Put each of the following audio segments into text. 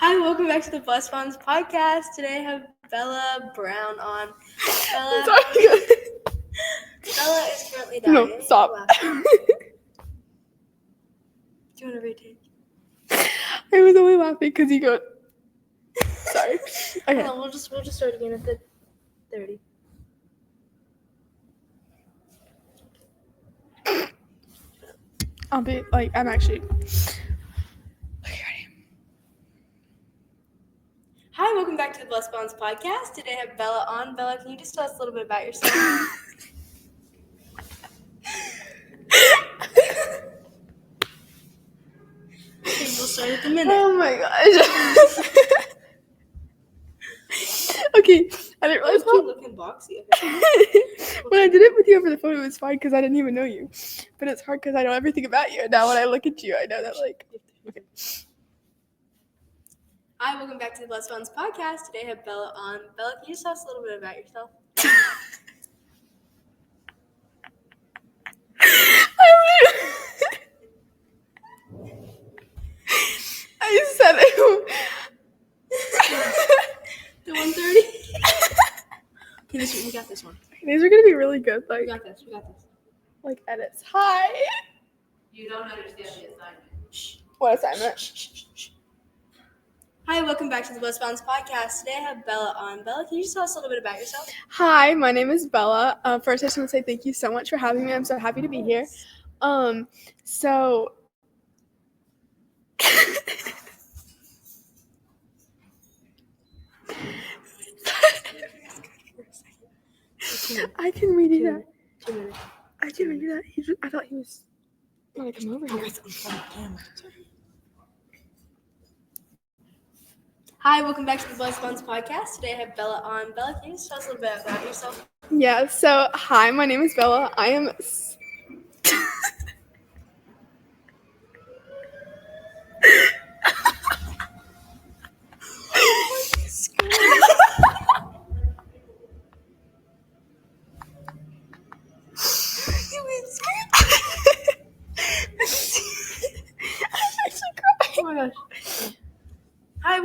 Hi, welcome back to the Blessed Moms podcast. Today I have Bella Brown on. Bella is currently dying. No, stop. Do you want to retake? I was only laughing because you go. Sorry. Okay. Hold on, we'll just start again at the 30. I'm actually. Okay, ready. Hi, welcome back to the Blessed Moms podcast. Today I have Bella on. Bella, can you just tell us a little bit about yourself? Okay, we'll start at the minute. Oh my gosh. Okay, I didn't realize Keep looking boxy. Okay. When I did it with you over the phone, it was fine because I didn't even know you. But it's hard because I know everything about you. And now when I look at you, I know that, like, okay. Hi, welcome back to the Blessed Moms podcast. Today I have Bella on. Bella, can you just tell us a little bit about yourself? I said it. The 130? Okay, we got this one. These are going to be really good. We Like, got this. like edits. Hi. You don't understand the assignment. Shh. What assignment? Shh. Hi, welcome back to the Blessed Moms podcast. Today I have Bella on. Bella, can you just tell us a little bit about yourself? Hi, my name is Bella. First, I just want to say thank you so much for having me. I'm so happy to be here. So I can redo that. 2 minutes. I can redo that. I thought he was gonna come over here. Hi, welcome back to the Blessed Moms podcast. Today I have Bella on. Bella, can you just tell us a little bit about yourself? Yeah. So hi, my name is Bella. I am. Oh my gosh. Hi.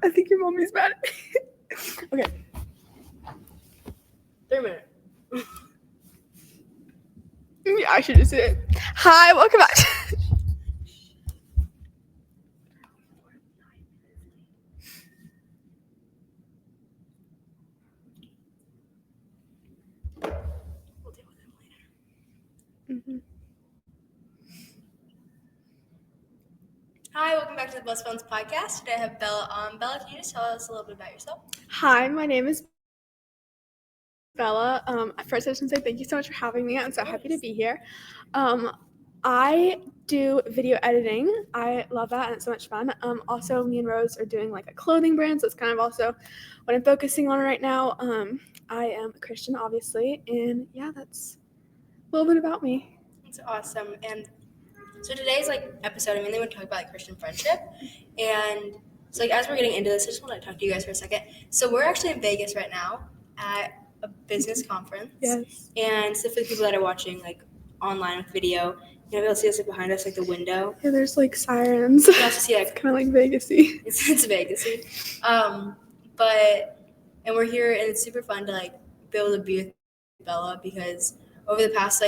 I think your mommy's mad at me. Okay. 3 minutes. Yeah, I should just do it. Hi, welcome back. We'll deal with him later. Mm-hmm. Hi, welcome back to the Blessed Moms podcast. Today I have Bella on. Bella, can you just tell us a little bit about yourself? Hi, my name is Bella. First, I just want to say thank you so much for having me. I'm so happy to be here. I do video editing. I love that, and it's so much fun. Also, me and Rose are doing like a clothing brand, so it's kind of also what I'm focusing on right now. I am a Christian, obviously, and yeah, that's a little bit about me. It's awesome. And so today's episode, I mainly want to talk about Christian friendship. And so as we're getting into this, I just want to talk to you guys for a second. So we're actually in Vegas right now at a business conference. Yes. And so for the people that are watching online with video, you'll be able to see us behind us, the window. Yeah, there's sirens. You can also see It's kind of like Vegas-y. It's Vegas-y. And we're here, and it's super fun to be able to be with Bella because over the past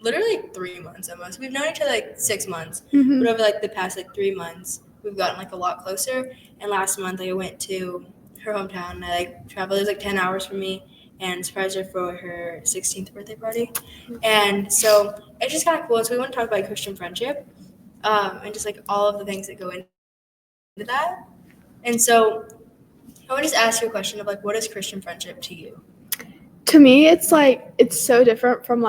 literally 3 months almost. We've known each other 6 months, Mm-hmm. but over the past 3 months, we've gotten a lot closer. And last month, I went to her hometown. And I traveled. It was 10 hours from me, and surprised her for her 16th birthday party. And so it's just kind of cool. So we want to talk about Christian friendship, and just all of the things that go into that. And so I want to just ask you a question of what is Christian friendship to you? To me, it's it's so different from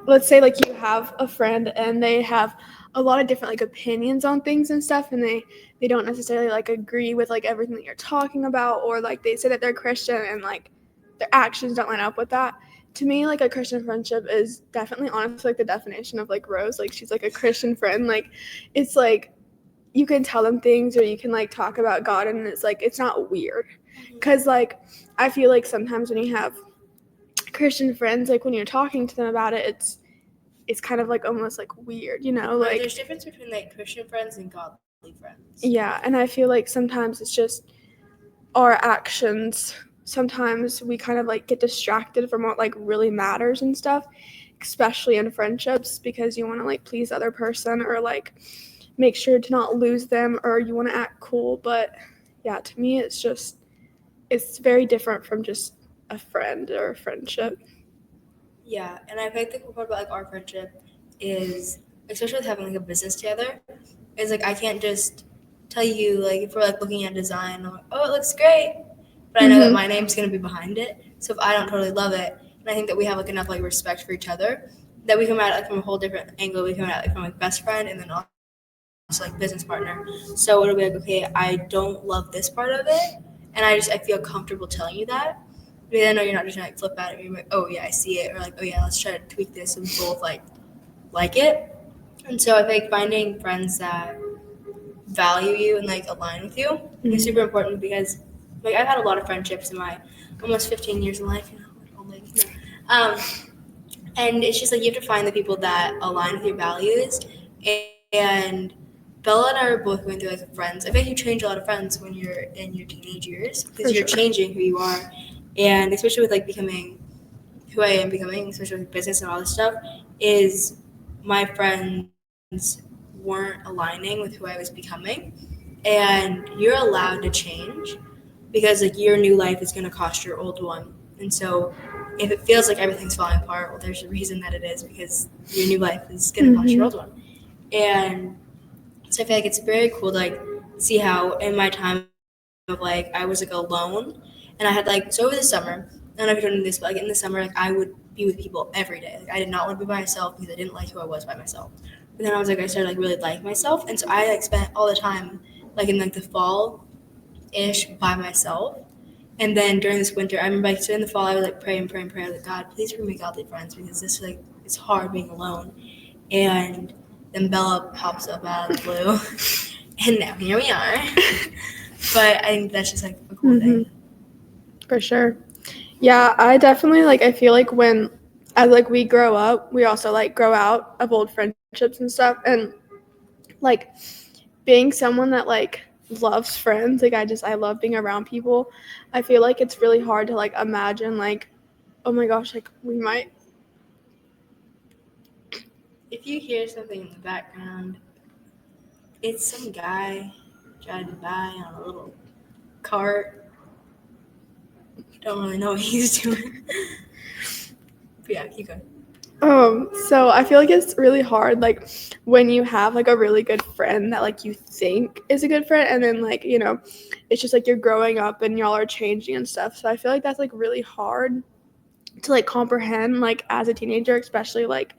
let's say you have a friend and they have a lot of different opinions on things and stuff, and they don't necessarily agree with everything that you're talking about, or they say that they're Christian and their actions don't line up with that. To me, a Christian friendship is definitely honestly the definition of Rose. She's a Christian friend. It's you can tell them things, or you can talk about God, and it's not weird. Because I feel sometimes when you have Christian friends, when you're talking to them about it, it's kind of like almost like weird, Right, like there's difference between like Christian friends and godly friends. yeah, and I feel like sometimes it's just our actions. Sometimes we kind of like get distracted from what like really matters and stuff, especially in friendships, because you want to like please the other person or like make sure to not lose them, or you want to act cool. But yeah, to me it's very different from just a friend or a friendship. Yeah, and I think the cool part about like our friendship is, especially with having like a business together, is like I can't just tell you like if we're like looking at design, I'm like, oh, it looks great, but I know that Mhm. my name's gonna be behind it. So if I don't totally love it, and I think that we have like enough like respect for each other, that we come at it like from a whole different angle. We come at it like from like best friend, and then also like business partner. So it'll be like, okay, I don't love this part of it, and I feel comfortable telling you that. Because I know you're not just gonna like flip at it and you're like, oh yeah, I see it, or like, oh yeah, let's try to tweak this, and we both like it. And so I think finding friends that value you and like align with you is super important, because like I've had a lot of friendships in my almost 15 years in life, like old lady. No. And it's just like you have to find the people that align with your values. And Bella and I are both going through like friends. I think you change a lot of friends when you're in your teenage years, because For you're sure. changing who you are, and especially with like becoming who I am becoming, especially with business and all this stuff, is my friends weren't aligning with who I was becoming. And you're allowed to change, because like your new life is going to cost your old one. And so if it feels like everything's falling apart, well, there's a reason that it is, because your new life is going to cost your old one. And so I feel like it's very cool to like see how in my time of like I was like alone, and I had like, so over the summer, I don't know if you're doing this, but like in the summer, like I would be with people every day. Like I did not want to be by myself, because I didn't like who I was by myself. But then I was like, I started like really like myself, and so I like spent all the time like in like the fall ish by myself. And then during this winter, I remember like so in the fall I would like pray and pray and pray. I was like, God, please bring me godly friends, because this like it's hard being alone. And then Bella pops up out of the blue, and now here we are. But I think that's just like a cool thing. For sure. Yeah, I definitely like I feel like when as like we grow up, we also like grow out of old friendships and stuff, and like being someone that like loves friends, like I love being around people. I feel like it's really hard to like imagine like, oh my gosh, like we might. If you hear something in the background, it's some guy driving by on a little cart. Don't really know what he's doing. But yeah, keep going. So I feel like it's really hard like when you have like a really good friend that like you think is a good friend, and then like, it's just like you're growing up and y'all are changing and stuff. So I feel like that's like really hard to like comprehend like as a teenager, especially like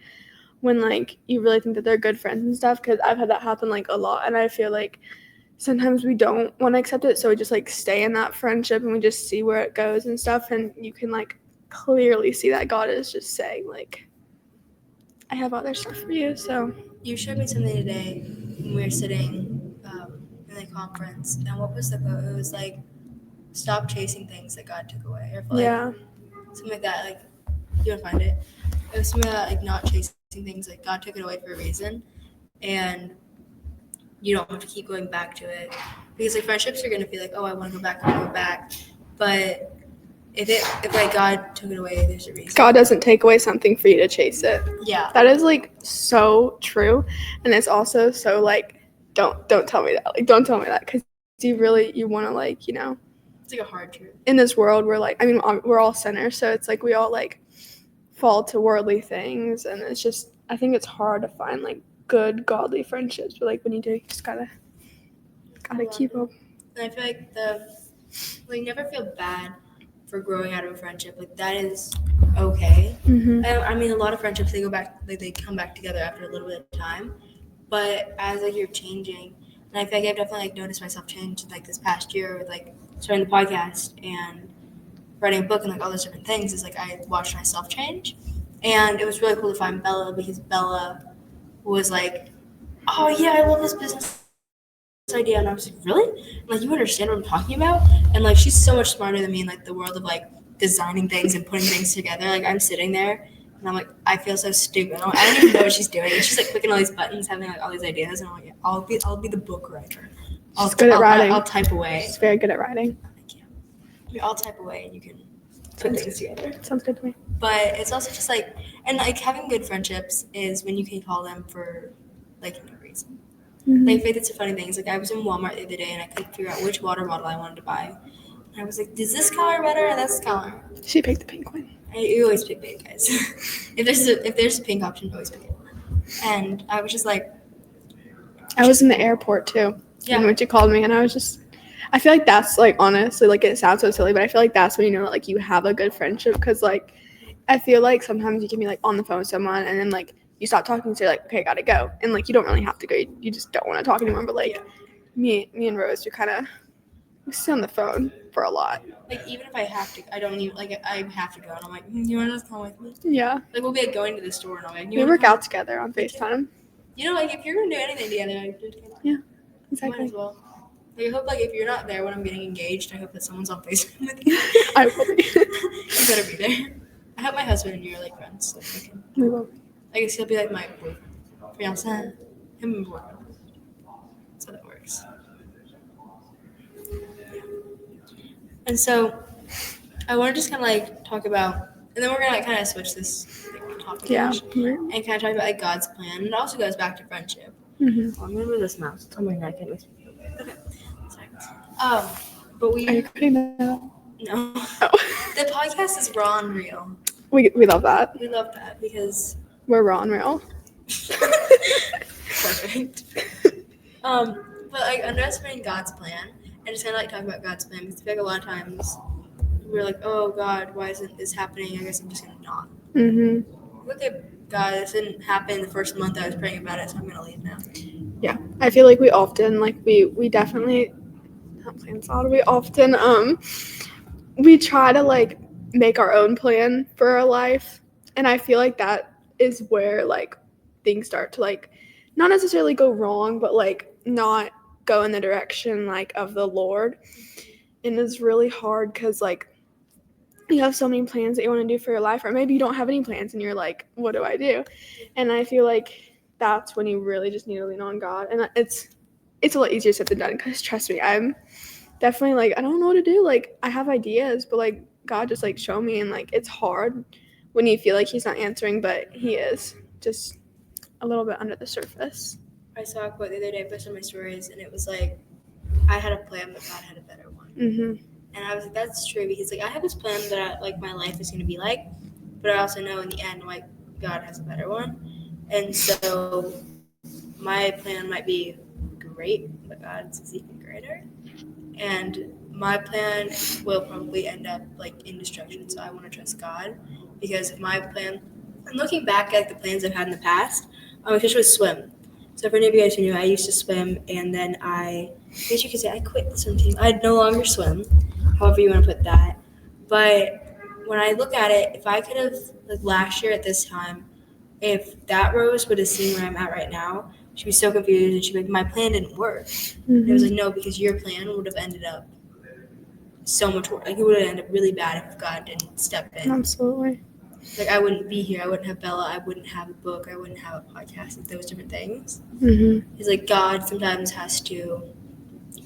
when like you really think that they're good friends and stuff, because I've had that happen like a lot, and I feel like sometimes we don't want to accept it, so we just like stay in that friendship and we just see where it goes and stuff, and you can like clearly see that God is just saying like, I have other stuff for you. So You showed me something today when we were sitting in the conference, and what was the quote? It was like, "Stop chasing things that God took away," or like yeah, something like that. Like, you want to find it? It was something like not chasing things like God took it away for a reason, and you don't have to keep going back to it, because like friendships are gonna feel like, oh, I want to go back, I want to go back, but if like God took it away, there's a reason. God doesn't take away something for you to chase it. Yeah. That is like so true, and it's also so like don't tell me that, like don't tell me that, because you want to like It's like a hard truth. in this world we're like, I mean, we're all sinners, so it's like we all like fall to worldly things, and it's just, I think it's hard to find like good godly friendships, but like when you do, you just gotta keep up. And I feel like never feel bad for growing out of a friendship. Like that is okay. I mean, a lot of friendships they go back, like they come back together after a little bit of time. But as like you're changing, and I feel like I've definitely like noticed myself change like this past year with like starting the podcast and writing a book and like all those different things. Is like I watched myself change, and it was really cool to find Bella, because Bella was like, "Oh yeah, I love this business idea," and I was like, really? Like, you understand what I'm talking about? And like she's so much smarter than me in like the world of like designing things and putting things together. Like I'm sitting there And I'm like, I feel so stupid. I don't even know what she's doing. And she's like clicking all these buttons, having like all these ideas, and I'm like, I'll be the book writer. She's good at writing. I'll type away. She's very good at writing. I'll type away, and you can put things together. Sounds good to me. But it's also just like, and like having good friendships is when you can call them for like no reason. Mm-hmm. Like Faith, it's a funny thing. It's like I was in Walmart the other day and I couldn't figure out which water bottle I wanted to buy. And I was like, is this color better or this color? She picked the pink one. You always pick pink, guys. if there's a pink option, always pick it. And I was just like, I was in the airport too. Yeah. When she called me, and I feel like that's like, honestly, like it sounds so silly, but I feel like that's when you know that like you have a good friendship, because like I feel like sometimes you can be like on the phone with someone and then like you stop talking, so you're like, okay, gotta go, and like you don't really have to go, you just don't want to talk anymore. But like me and Rose, we sit on the phone for a lot. Like even if I have to, I don't even like I have to go, and I'm like, you want to just come with me? Yeah. Like we'll be like going to the store, and I'm like, We work out together on FaceTime. You know, like if you're gonna do anything together, like just come on. Yeah, Exactly. exactly. Might as well. Like, I hope like if you're not there when I'm getting engaged, I hope that someone's on Facebook with you. I will be. You better be there. I hope my husband and you are like friends. So we can. We will. I guess he'll be like my fiance, him and boyfriend. So that works. And so, I want to just kind of like talk about, and then we're gonna like kind of switch this like, topic. Yeah. And kind of talk about like God's plan, and it also goes back to friendship. Mm-hmm. I'm gonna move this mouse. It's on my neck. Okay. Sorry. But Are you cutting that out? No. Oh. The podcast is raw and real. We love that. We love that because We're raw and real. perfect. But like underestimating God's plan and just kind of like talking about God's plan, because I feel like a lot of times we're like, oh God, why isn't this happening? I guess I'm just gonna not. Mm-hmm. Look at God, this didn't happen the first month I was praying about it, so I'm gonna leave now. Yeah, I feel like we often we definitely not plan solid. We often we try to like make our own plan for our life, and I feel like that is where like things start to like not necessarily go wrong, but like not go in the direction like of the Lord. And it's really hard because like you have so many plans that you want to do for your life, or maybe you don't have any plans and you're like, what do I do? And I feel like that's when you really just need to lean on God. And it's a lot easier said than done, because trust me, I'm definitely like, I don't know what to do. Like I have ideas, but like God just like show me, and like it's hard when you feel like he's not answering, but he is, just a little bit under the surface. I saw a quote the other day I posted on my stories, and it was like, I had a plan, but God had a better one. Mm-hmm. And I was like, that's true, because like I have this plan that like my life is going to be like, but I also know in the end like God has a better one. And so my plan might be great, but God's is even greater. And my plan will probably end up like in destruction, so I want to trust God, because if my plan, and looking back at the plans I've had in the past, especially with swim. So for any of you guys who knew, I used to swim, and then I guess you could say I quit the swim team. I no longer swim, however you want to put that. But when I look at it, if I could have, like last year at this time, if that Rose would have seen where I'm at right now, she'd be so confused, and she'd be like, my plan didn't work. Mm-hmm. And it was like, no, because your plan would have ended up so much worse. Like it would have ended up really bad if God didn't step in. Absolutely. Like I wouldn't be here. I wouldn't have Bella. I wouldn't have a book. I wouldn't have a podcast. Like those different things. Mm-hmm. It's like God sometimes has to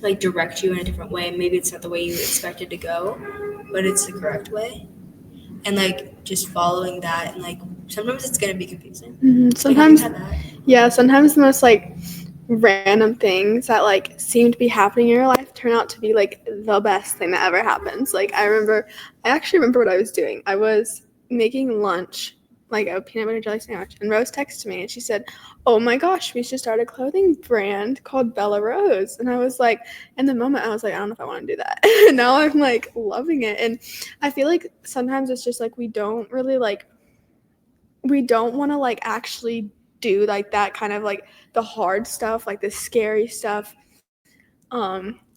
like direct you in a different way. Maybe it's not the way you expected to go, but it's the correct way. And like just following that, and like sometimes it's gonna be confusing. Mm-hmm. Sometimes, sometimes the most like random things that like seem to be happening in your life turn out to be like the best thing that ever happens. Like I actually remember what I was doing. I was making lunch, like a peanut butter jelly sandwich, and Rose texted me and she said, oh my gosh, we should start a clothing brand called Bella Rose. And I was like, in the moment I was like, I don't know if I want to do that. And now I'm like loving it. And I feel like sometimes it's just like we don't want to like actually do like that kind of like the hard stuff, like the scary stuff.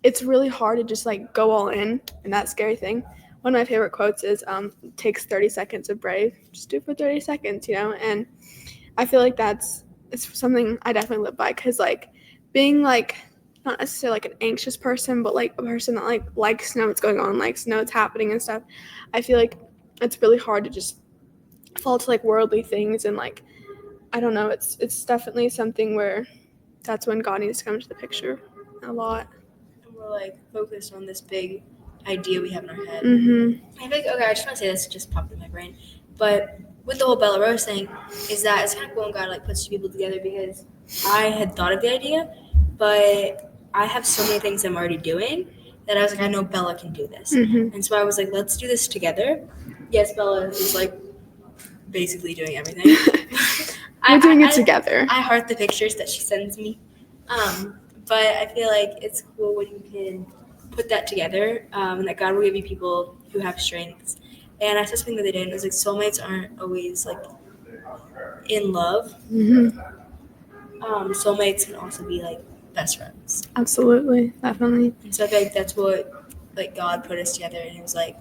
It's really hard to just like go all in that scary thing. One of my favorite quotes is, it takes 30 seconds of brave. Just do it for 30 seconds, you know? And I feel like it's something I definitely live by, because like being like not necessarily like an anxious person, but like a person that like likes to know what's going on, likes to know what's happening and stuff. I feel like it's really hard to just fall to like worldly things, and like I don't know, it's definitely something where that's when God needs to come into the picture a lot. And we're like focused on this big idea we have in our head. Mm-hmm. I think, okay, I just want to say this, it just popped in my brain. But with the whole Bella Rose thing, is that it's kind of cool when God like puts two people together, because I had thought of the idea, but I have so many things I'm already doing that I was like, I know Bella can do this. Mm-hmm. And so I was like, let's do this together. Yes, Bella is like basically doing everything. We're doing it together. I heart the pictures that she sends me. But I feel like it's cool when you can put that together, and that God will give you people who have strengths. And I saw something the other day, and it was like soulmates aren't always like in love. Mm-hmm. Soulmates can also be like best friends. Absolutely, definitely. And so I feel like that's what like God put us together, and it was like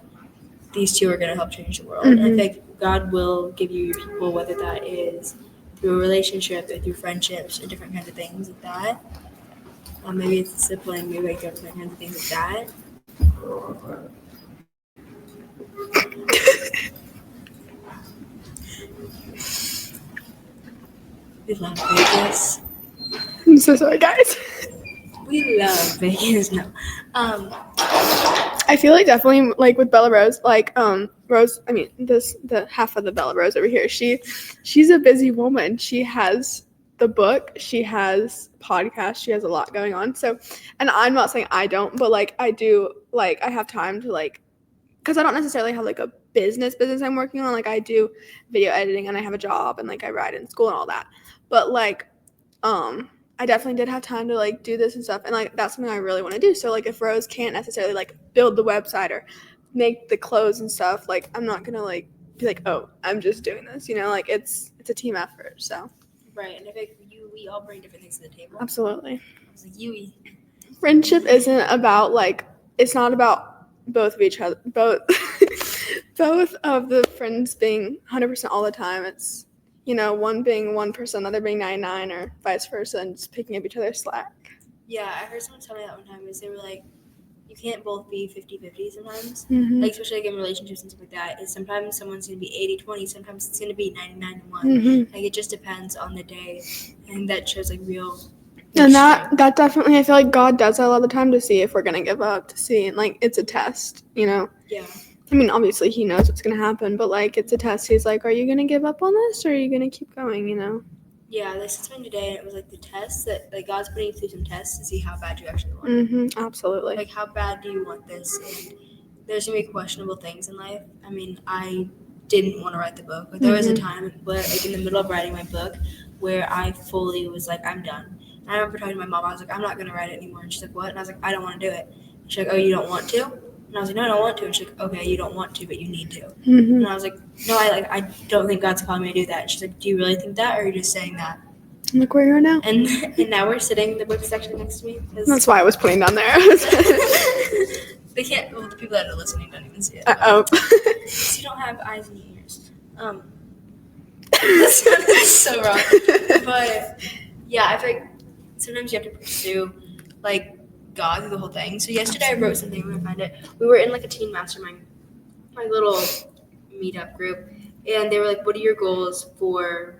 these two are going to help change the world. Mm-hmm. And I think God will give you your people, whether that is through a relationship or through friendships or different kinds of things like that. Maybe it's a sibling, maybe like different kinds of things like that. We love Vegas. I'm so sorry, guys. We love Vegas. No. I feel like definitely like with Bella Rose, like Rose, I mean the half of the Bella Rose over here, she's a busy woman. She has the book, she has podcast, she has a lot going on. So, and I'm not saying I don't, but like I do, like I have time to like, because I don't necessarily have like a business I'm working on. Like I do video editing and I have a job and like I ride in school and all that. But like I definitely did have time to like do this and stuff, and like that's something I really want to do. So like if Rose can't necessarily like build the website or make the clothes and stuff, like I'm not gonna like be like, oh, I'm just doing this, you know, like it's a team effort. So right, and I think we all bring different things to the table. Absolutely. I was like, Friendship isn't about like, it's not about both of each other, both of the friends being 100% all the time. It's, you know, one being 1%, the other being 99, or vice versa, and just picking up each other's slack. Yeah, I heard someone tell me that one time, is they were like, you can't both be 50-50 sometimes. Mm-hmm. Like, especially like in relationships and stuff like that, is sometimes someone's going to be 80-20, sometimes it's going to be 99-1. Mm-hmm. Like, it just depends on the day, and that shows like real. And that definitely, I feel like God does that a lot of the time to see if we're gonna give up, to see, and like it's a test, you know. Yeah. I mean, obviously he knows what's gonna happen, but like it's a test. He's like, are you gonna give up on this, or are you gonna keep going, you know? Yeah, they said something today, and it was like the test that like God's putting you through some tests to see how bad you actually want it. Mm-hmm. Absolutely. Like, how bad do you want this? And there's gonna be questionable things in life. I mean, I didn't want to write the book. Like, there was a time, but like in the middle of writing my book, where I fully was like, I'm done. And I remember talking to my mom. I was like, I'm not gonna write it anymore. And she's like, what? And I was like, I don't want to do it. And she's like, oh, you don't want to? And I was like, no, I don't want to. And she's like, okay, you don't want to, but you need to. Mm-hmm. And I was like, no, I don't think God's calling me to do that. And she's like, do you really think that, or are you just saying that? Look where you are now. And now we're sitting in the book section next to me. That's why I was putting down there. They can't. Well, the people that are listening don't even see it. Uh-oh. So you don't have eyes and ears. That sounded so wrong. But yeah, I feel like sometimes you have to pursue like God through the whole thing. So yesterday I wrote something. I'm gonna find it. We were in like a teen mastermind, my little meetup group, and they were like, "What are your goals for?"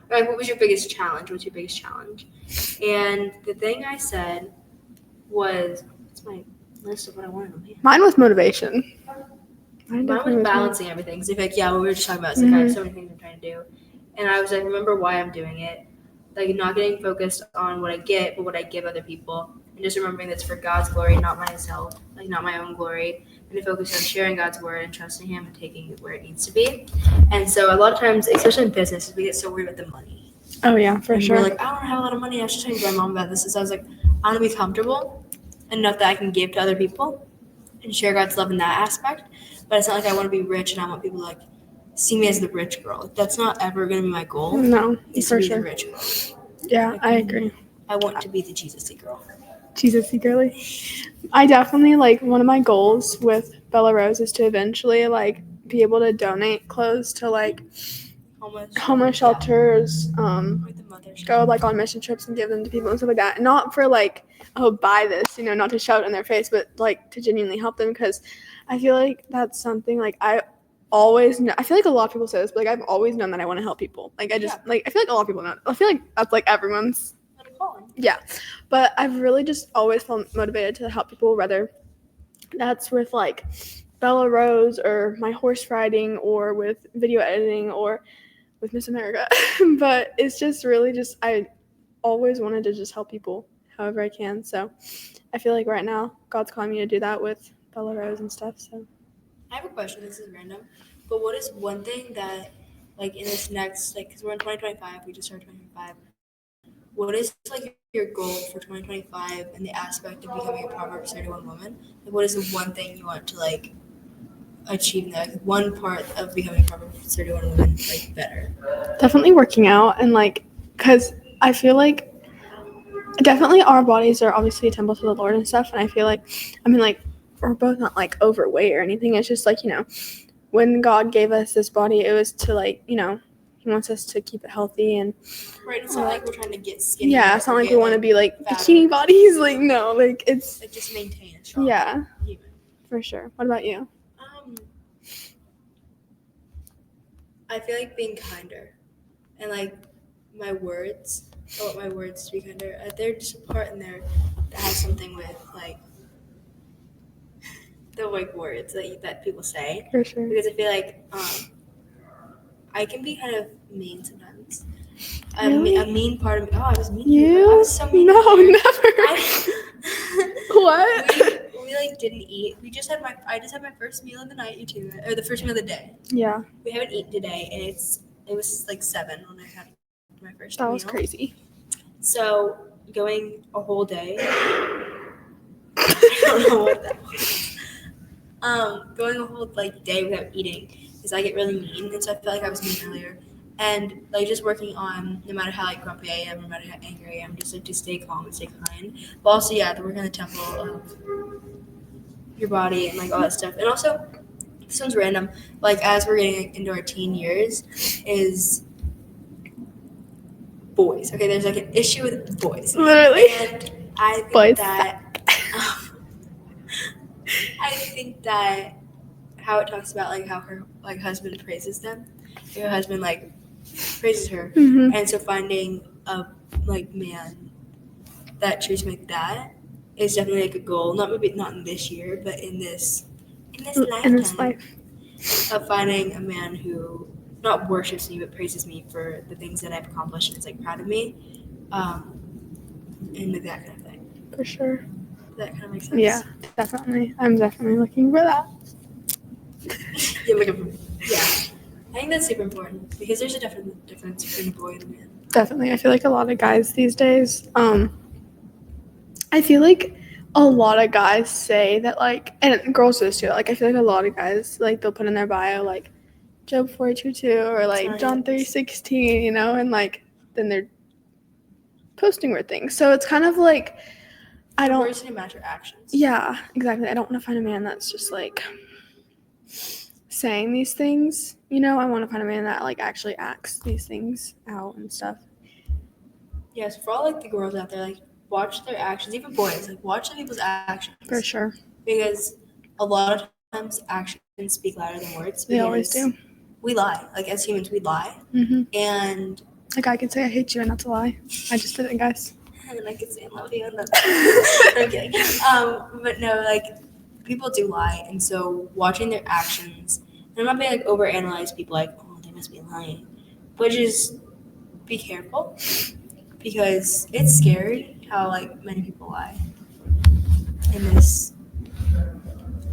Like, what was your biggest challenge? What's your biggest challenge? And the thing I said was, what's my list of what I wanted on here? Mine was motivation. Mine was balancing everything. So, like, yeah, what we were just talking about. It's like, I have so many things I'm trying to do. And I was like, remember why I'm doing it. Like, not getting focused on what I get, but what I give other people. And just remembering that's for God's glory, not myself. Like, not my own glory. And to focus on sharing God's word and trusting Him and taking it where it needs to be. And so a lot of times, especially in business, we get so worried about the money. Oh, yeah, for sure. We're like, I don't have a lot of money. I was just talking to my mom about this. And so I was like, I want to be comfortable enough that I can give to other people and share God's love in that aspect. But it's not like I want to be rich and I want people to like see me as the rich girl. Like, that's not ever going to be my goal. No, is for to be sure. the rich girl. Yeah, Like, I agree. I want to be the Jesus-y girl. Jesus girly. I definitely, like, one of my goals with Bella Rose is to eventually like be able to donate clothes to like homeless shelters, Or the mother go like on mission trips and give them to people and stuff like that. Not for like, oh, buy this, you know, not to shout in their face, but like to genuinely help them, because I feel like that's something like always know, I feel like a lot of people say this, but like I've always known that I want to help people. Like I just like I feel like a lot of people know. I feel like that's like everyone's. Yeah, but I've really just always felt motivated to help people, whether that's with like Bella Rose or my horse riding or with video editing or with Miss America. But it's just really just I always wanted to just help people however I can. So I feel like right now God's calling me to do that with Bella Rose and stuff. So I have a question. This is random, but what is one thing that, like, in this next, like, because we're in 2025, we just started 2025. What is like your goal for 2025 in the aspect of becoming a Proverbs 31 woman? Like, what is the one thing you want to like achieve in that? Like, one part of becoming a Proverbs 31 woman like better? definitely working out and like, because I feel like definitely our bodies are obviously a temple to the Lord and stuff. And I feel like, I mean, like, we're both not like overweight or anything. It's just like, you know, when God gave us this body, it was to like, you know, He wants us to keep it healthy and Right. It's not like we're trying to get skinny. yeah, it's not like we want to be like fatter. bikini bodies. Like no, like it's Like just maintain a strong yeah, human. for sure. What about you? I feel like being kinder, and like my words. I want my words to be kinder. There's just a part in there that has something with like the like words that people say. For sure. Because I feel like I can be kind of mean sometimes. Really? A mean part of me. Oh, I was mean. To You? I was so mean. No, to you. never. What? We like didn't eat. I just had my first meal of the night. You too, or the first meal of the day. Yeah, We haven't eaten today, and it was like 7 when I had my first meal. that was crazy. So going a whole day. I don't know what that was. Going a whole like day without eating because I get really mean, and so I feel like I was mean earlier. And like just working on no matter how like grumpy I am, no matter how angry I am, just like to stay calm and stay kind. But also to work on the temple of your body and like all that stuff. And also, this one's random. Like as we're getting into our teen years, is boys. Okay, there's like an issue with boys. Literally. And I think Boys. that I think that how it talks about like how her like husband praises them, her husband like praises her, Mm-hmm. and so finding a like man that treats me like that is definitely like a goal. Not in this year, but in this lifetime In this life. of finding a man who not worships me but praises me for the things that I've accomplished and is like proud of me, and like, that kind of thing. For sure. Does that kind of make sense? Yeah, definitely. I'm definitely looking for that. Yeah. I think that's super important because there's a definite difference between a boy and a man. Definitely. I feel like a lot of guys these days, I feel like a lot of guys say that like, and girls do this too, like I feel like a lot of guys, like they'll put in their bio like Job 42:2 or like John 3:16, you know, and like then they're posting weird things. So it's kind of like, I don't. Words need to match your actions. Yeah, exactly. I don't want to find a man that's just like saying these things, you know. I want to find a man that like actually acts these things out and stuff. Yeah, so for all like the girls out there, like watch their actions, even boys, like watch other people's actions. For sure. Because a lot of times actions speak louder than words. They always do. We lie. Like as humans, we lie. Mm-hmm. And like I could say I hate you and that's a lie. I just did it, guys. And I could say I love you and that's I'm kidding. But no, like people do lie, and so watching their actions, and I'm not being like overanalyze people like, oh, they must be lying. But just be careful because it's scary how like many people lie in this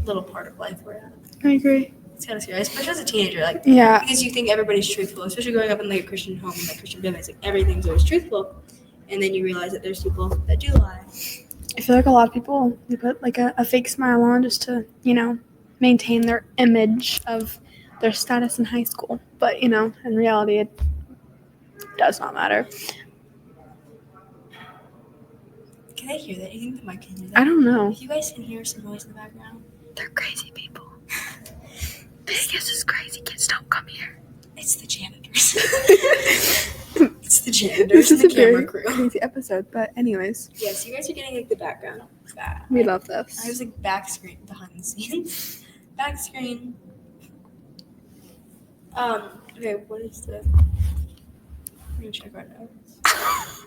little part of life we're at. I agree. It's kind of scary, especially as a teenager, like Yeah. because you think everybody's truthful, especially growing up in like a Christian home and like Christian families, like everything's always truthful, and then you realize that there's people that do lie. I feel like a lot of people, they put like a fake smile on just to, you know, maintain their image of their status in high school. But, you know, in reality, it does not matter. Can I hear that? You think the mic can hear that? I don't know. If you guys can hear some noise in the background. They're crazy people. Vegas is crazy. Kids don't come here. It's the janitors. It's the janitors This and is the a very camera crew. crazy episode. But anyways, Yes, you guys are getting like the background. we love this. I was like back screen, behind the scenes. Back screen. Okay, what is the? I'm gonna check right now.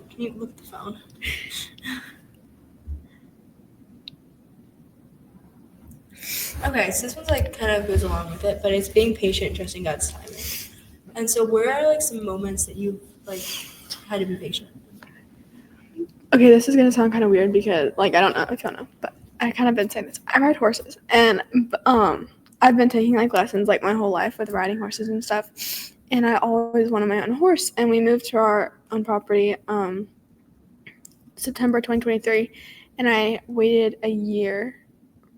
Can you look at the phone? Okay, so this one's like kind of goes along with it, but it's being patient, trusting God's timing. And so, where are like some moments that you've like had to be patient? Okay, this is gonna sound kind of weird because, like, I don't know if y'all know, but I kind of been saying this. I ride horses, and I've been taking like lessons like my whole life with riding horses and stuff. And I always wanted my own horse, and we moved to our own property September 2023, and I waited a year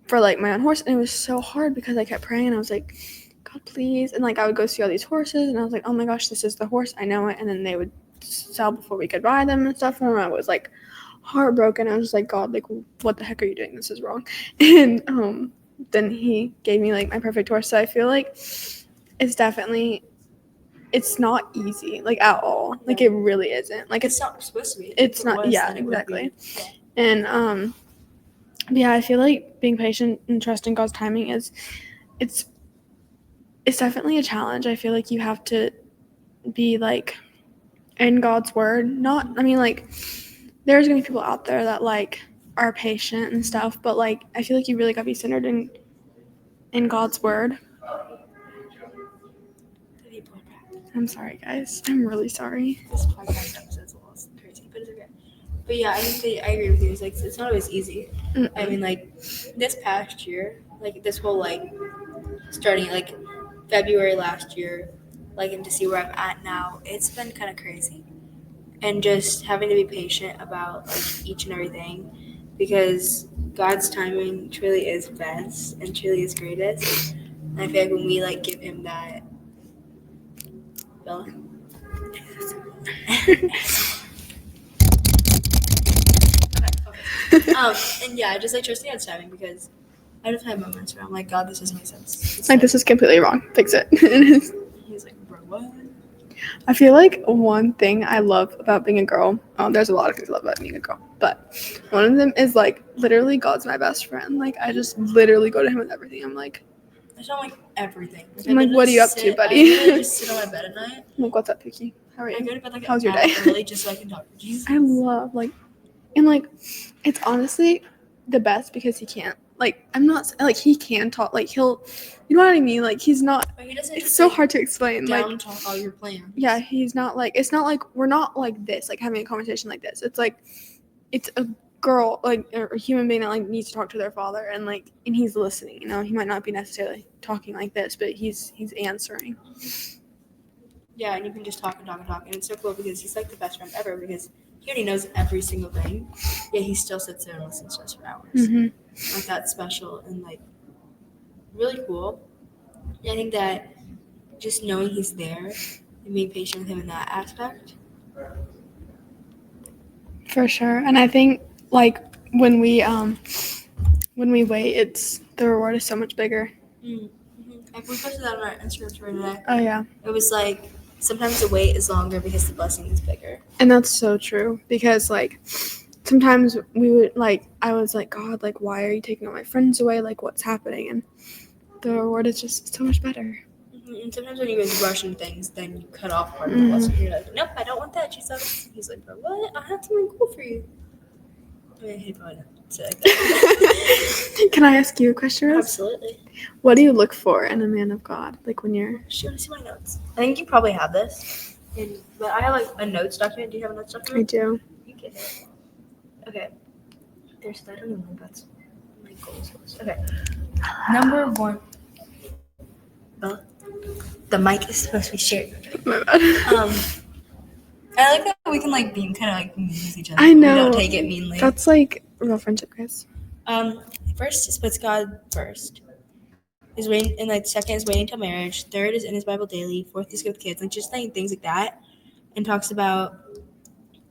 for like my own horse, and it was so hard because I kept praying, and I was like, God, please, and like I would go see all these horses, and I was like, oh my gosh, this is the horse, I know it, and then they would sell before we could buy them and stuff, and I was like heartbroken. I was just like, God, like, what the heck are you doing? This is wrong. And then he gave me like my perfect horse. So I feel like it's not easy, like, at all. Like, it really isn't. Like, It's not supposed to be. it's If it not. was, Yeah, then it would be. exactly. Yeah. And yeah, I feel like being patient and trusting God's timing it's definitely a challenge. I feel like you have to be like in God's word. Not, I mean, like, there's gonna be people out there that like are patient and stuff, but like I feel like you really gotta be centered in God's word. I'm sorry, guys. I'm really sorry. This podcast episode's a little crazy, but it's okay. But yeah, I agree with you. It's not always easy. Mm-mm. I mean, like this past year, like this whole like starting at like February last year, like and to see where I'm at now, it's been kind of crazy. And just having to be patient about like each and everything, because God's timing truly is best and truly is greatest. And I feel like when we like give Him that, Bella. And yeah, just like trusting God's timing, because I just have moments where I'm like, God, this doesn't make sense. It's Like, this is completely wrong. Fix it. He's like, bro, what? I feel like one thing I love about being a girl, there's a lot of things I love about being a girl, but one of them is like literally God's my best friend. Like, I just literally go to Him with everything. I'm like, I don't like everything. I'm like, what are you up to, buddy? I literally just sit on my bed at night. I'm like, what's up, Pookie? How are I you? go to bed like How's your an day? hour early just so I can talk to Jesus. I love, like, and like, it's honestly the best because he can't. Like, I'm not, like, he can talk, like, he'll, you know what I mean? Like, he's not, But he doesn't it's just, so like, hard to explain. Like, down talk all your plans. yeah, he's not like, it's not like, we're not like this, like having a conversation like this. It's like, it's a girl, like, or a human being that like needs to talk to their father, and like, and he's listening, you know? He might not be necessarily talking like this, but he's answering. Yeah, and you can just talk and talk and talk, and it's so cool because he's like the best friend ever, because he already knows every single thing, yet he still sits there and listens to us for hours. Mm-hmm. Like, that's special and like really cool. And I think that just knowing he's there and being patient with him in that aspect. For sure. And I think like when we wait, it's the reward is so much bigger. Mm-hmm. We posted that on our Instagram story today. Oh yeah. It was like sometimes the wait is longer because the blessing is bigger. And that's so true, because like sometimes we would like, I was like, God, like, why are you taking all my friends away? Like, what's happening? And the reward is just so much better. Mm-hmm. And sometimes when you guys rush into things, then you cut off part of the blessing. You're like, nope, I don't want that, Jesus. He's like, bro, what? I have something cool for you. I mean, he probably didn't say like that. Can I ask you a question, Rose? Absolutely. What do you look for in a man of God? Like when you're... She want to see my notes. I think you probably have this. But I have like a notes document. Do you have a notes I document? do. You get it. Okay. I don't even know if that's my goals list. Okay. Number 1. Bella, the mic is supposed to be shared. My bad. I like that we can like be kind of like mean with each other. I know. We don't take it meanly. That's like real friendship, guys. First is puts God first. Is waiting, and like second is waiting till marriage. Third is in his Bible daily. Fourth is good with kids. Like just like things like that, and talks about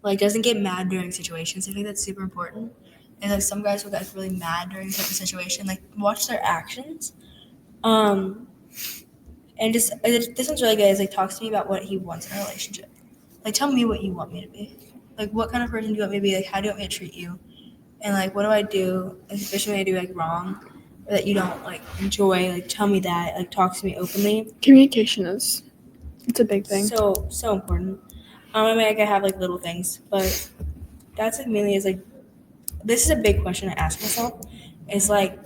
like doesn't get mad during situations. I think that's super important. And like some guys will get really mad during a certain situation. Like watch their actions. And just this one's really good. Is like talks to me about what he wants in a relationship. Like tell me what you want me to be. Like what kind of person do you want me to be? Like how do you want me to treat you? And like what do I do, especially when I do like wrong or that you don't like enjoy? Like tell me that. Like talk to me openly. Communication is It's a big thing. So important. I mean, like, I have like little things, but that's like mainly is like, this is a big question I ask myself. Is like,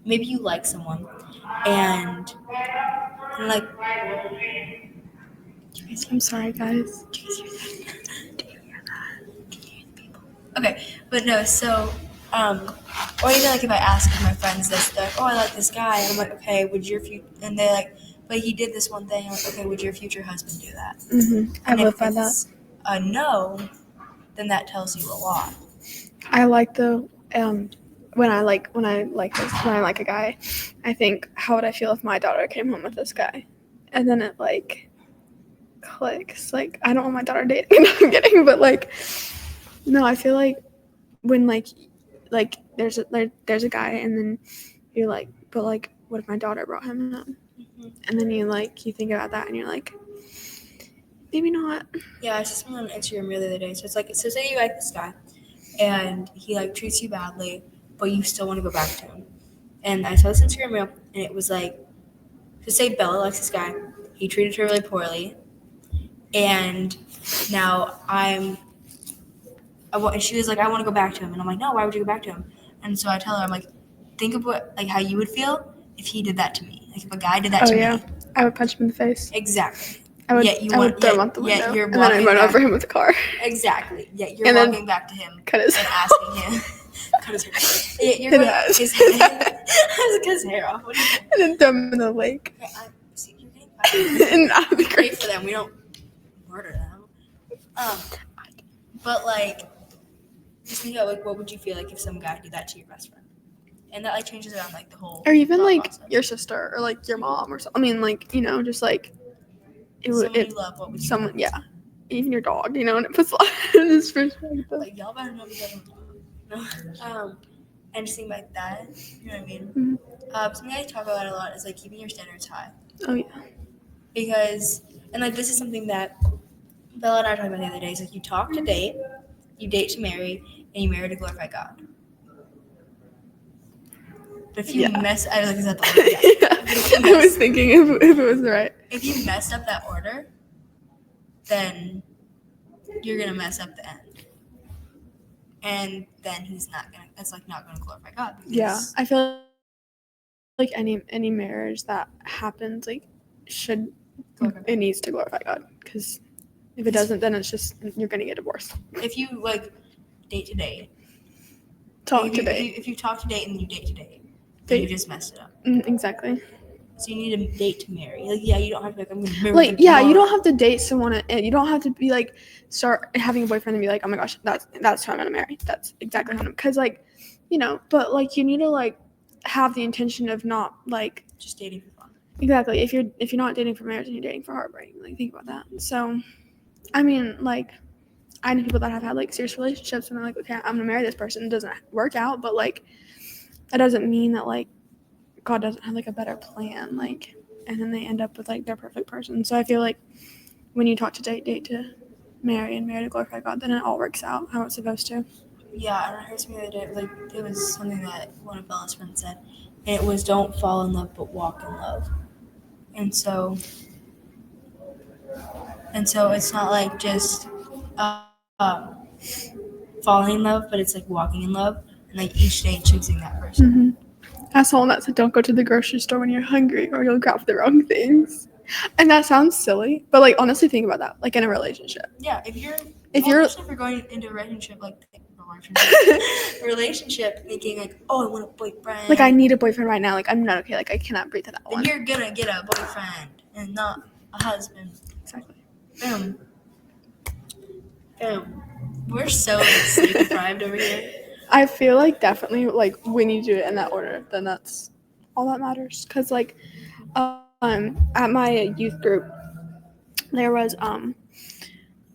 maybe you like someone, and like, I'm sorry, guys. okay, but no, so, or even like if I ask my friends this, they're like, oh, I like this guy, and I'm like, okay, would your and they're like, but he did this one thing. I'm like, okay, would your future husband do that? I And live if by that. it's a no, then that tells you a lot. I like the when I like a guy, I think, how would I feel if my daughter came home with this guy? And then it like clicks. Like, I don't want my daughter dating. No, I'm kidding, but like, no, I feel like when like there's a guy, and then you're like, but like, what if my daughter brought him home? And then you think about that, and you're like, maybe not. Yeah, I saw something on Instagram the other day. So it's like, so say you like this guy, and he like treats you badly, but you still want to go back to him. And I saw this Instagram reel, and it was like, so say Bella likes this guy, he treated her really poorly, and now and she was like, I want to go back to him, and I'm like, no, why would you go back to him? And so I tell her, I'm like, think of what, like, how you would feel if he did that to me, like if a guy did that to me. I would punch him in the face. Exactly. I would throw him out the window, you're and then I'd run over him with the car. Exactly. Yeah, you're walking back to him cut his and asking him. Cut his hair. Yeah, you're It going has. his hair. Cut his hair off. What do you think? And then throw him in the lake. Okay, see, you're getting fired. And that would be Great great. for them. We don't murder them. But like, just think about like, what would you feel like if some guy did that to your best friend? And that like changes around like the whole. Or even thought like process. your sister, or like your mom, or something. I mean, like, just like Someone you love. What would you? someone, yeah, even your dog, and it puts a lot in his perspective. Like, y'all better not be getting. No. And just think like that. You know what I mean? Mhm. Something I talk about a lot is like keeping your standards high. Oh yeah. Because, and like this is something that Bella and I were talking about the other day. Is like you talk to date, you date to marry, and you marry to glorify God. But if you mess, I was like, is that the order? Yeah. I was thinking if it was right. If you messed up that order, then you're gonna mess up the end. And then he's not gonna. It's like not gonna glorify God. Yeah, I feel like any marriage that happens it needs to glorify God, because if it doesn't, then it's just you're gonna get divorced. If you like date to date, if you talk to date and you date to date, then you just messed it up. Exactly. So you need a date to marry. Like, yeah, you don't have to be like, I'm gonna marry. Like, yeah, you don't have to date someone, and you don't have to be like start having a boyfriend and be like, oh my gosh, that's who I'm gonna marry. That's exactly how I'm, because like, but like you need to like have the intention of not like just dating for fun. Exactly. If you're not dating for marriage and you're dating for heartbreak, like think about that. So, I mean, like, I know people that have had like serious relationships and they're like, okay, I'm gonna marry this person. It doesn't work out, but like, that doesn't mean that like God doesn't have like a better plan. Like, and then they end up with like their perfect person. So I feel like when you talk to date to marry, and marry to glorify God, then it all works out how it's supposed to. Yeah, and I heard something the other day. Like, it was something that one of Bella's friends said, and it was, "Don't fall in love, but walk in love." And so it's not like just falling in love, but it's like walking in love, and like each day choosing that person. Mm-hmm. As someone that said, don't go to the grocery store when you're hungry, or you'll grab the wrong things. And that sounds silly, but like honestly, think about that. Like in a relationship. Yeah, if you're going into a relationship, like thinking like, oh, I want a boyfriend. Like, I need a boyfriend right now. Like, I'm not okay. Like, I cannot breathe to that one. Then you're gonna get a boyfriend and not a husband. Exactly. Boom. We're so sleep deprived over here. I feel like definitely like when you do it in that order, then that's all that matters. Cause like, at my youth group, there was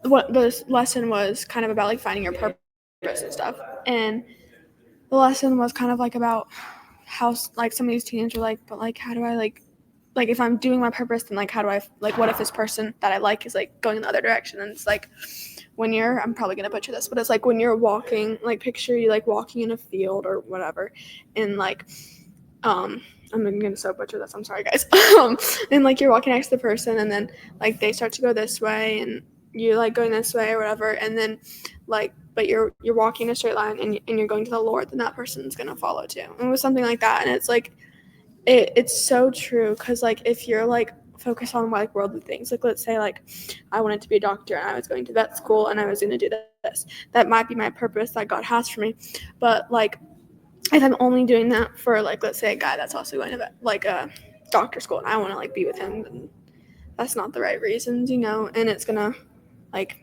what the lesson was kind of about like finding your purpose and stuff, and the lesson was kind of like about how like some of these teenagers were like, but like how do I like if I'm doing my purpose, then like how do I like what if this person that I like is like going in the other direction? And it's like when you're, I'm probably gonna butcher this, but it's like when you're walking, like picture you like walking in a field or whatever, and like I'm gonna so butcher this. I'm sorry, guys. And like you're walking next to the person, and then like they start to go this way, and you're like going this way or whatever, and then like but you're walking in a straight line, and you're going to the Lord, then that person's gonna follow too. And it was something like that, and it's like it's so true because like if you're like focused on like worldly things, like let's say like I wanted to be a doctor and I was going to vet school and I was going to do this, that might be my purpose that God has for me. But like if I'm only doing that for like let's say a guy that's also going to like a doctor school and I want to like be with him, then that's not the right reasons, and it's gonna like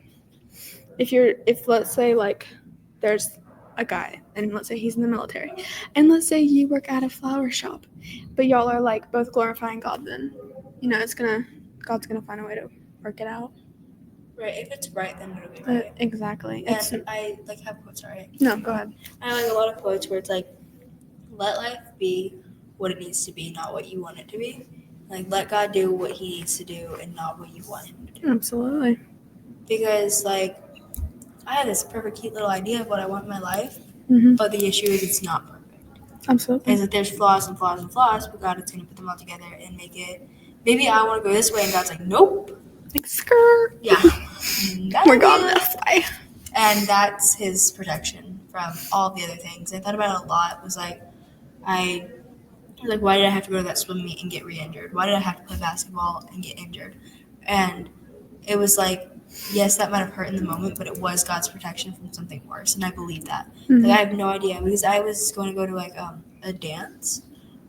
if let's say like there's a guy and let's say he's in the military and let's say you work at a flower shop but y'all are like both glorifying God, then God's gonna find a way to work it out. Right, if it's right, then it'll be right. Exactly. And I like have quotes, sorry. No, go ahead. I have like a lot of quotes where it's like, let life be what it needs to be, not what you want it to be. Like, let God do what he needs to do and not what you want him to do. Absolutely. Because, like, I have this perfect, cute little idea of what I want in my life, but the issue is it's not perfect. Absolutely. It's like there's flaws and flaws and flaws, but God is going to put them all together and make it, maybe I want to go this way, and God's like, nope. Like, skirt. Yeah. We're gone this way. And that's his protection from all the other things. I thought about it a lot. It was like, why did I have to go to that swim meet and get re-injured? Why did I have to play basketball and get injured? And it was like, yes, that might have hurt in the moment, but it was God's protection from something worse, and I believe that. Like, I have no idea, because I was going to go to like a dance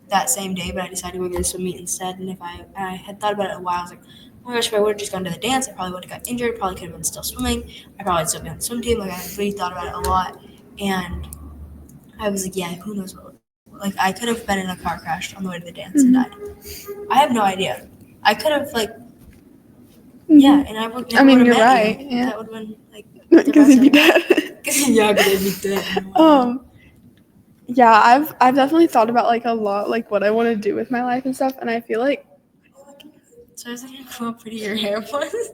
that same day, but I decided to go to the swim meet instead. And if I had thought about it a while, I was like, oh my gosh, if I would have just gone to the dance, I probably would have got injured. Probably could have been still swimming. I probably would still be on the swim team. Like, I really thought about it a lot, and I was like, yeah, who knows what. Like, I could have been in a car crash on the way to the dance and died. I have no idea. I could have, like, yeah, and I would. I mean, you're right. Yeah. That would have been like. Because he'd be dead. Yeah, because I'd be dead. Yeah, I've definitely thought about like a lot, like what I want to do with my life and stuff, and I feel like. So I was like, how pretty your hair was.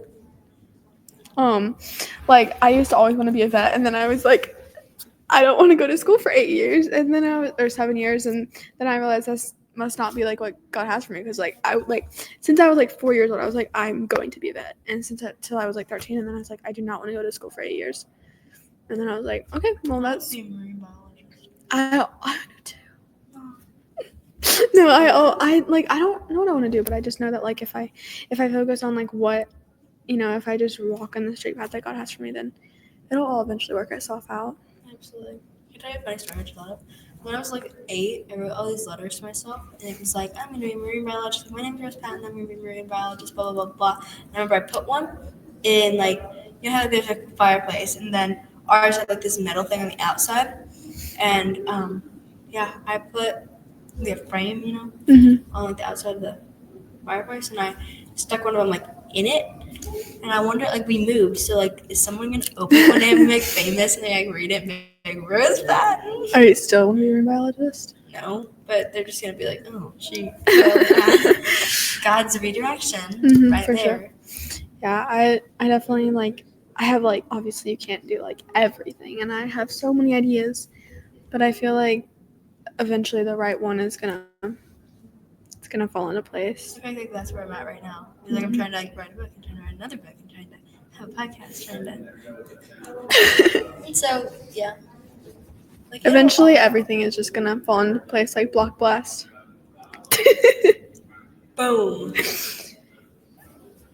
Like I used to always want to be a vet, and then I was like, I don't want to go to school for 8 years, and then or 7 years, and then I realized that's must not be like what God has for me, because like I like since I was like 4 years old, I was like, I'm going to be a vet, and till I was like 13, and then I was like, I do not want to go to school for 8 years, and then I was like, okay, well that's I do too. No, I don't know what I want to do, but I just know that like if I focus on like what if I just walk on the straight path that God has for me, then it'll all eventually work itself out. Absolutely. Can I tell you a funny story I just thought of? When I was like 8, I wrote all these letters to myself, and it was like, I'm going to be a marine biologist. My name's Rose Patton. I'm going to be a marine biologist, blah, blah, blah, blah. And I remember I put one in, like, you know how there's like a fireplace, and then ours had like this metal thing on the outside. And, yeah, I put the frame, on like the outside of the fireplace, and I stuck one of them like in it. And I wonder, like, we moved, so like, is someone going to open it one day and make famous, and they like read it, like, Rose Patton? Are you still a marine biologist? No, but they're just gonna be like, oh, she God's redirection right for there. Sure. Yeah, I definitely like. I have like obviously you can't do like everything, and I have so many ideas, but I feel like eventually the right one is gonna fall into place. I think that's where I'm at right now. It's like I'm trying to like write a book, I'm trying to write another book, I'm trying to have a podcast, and so yeah. Like, eventually everything is just gonna fall into place like Block Blast. Boom.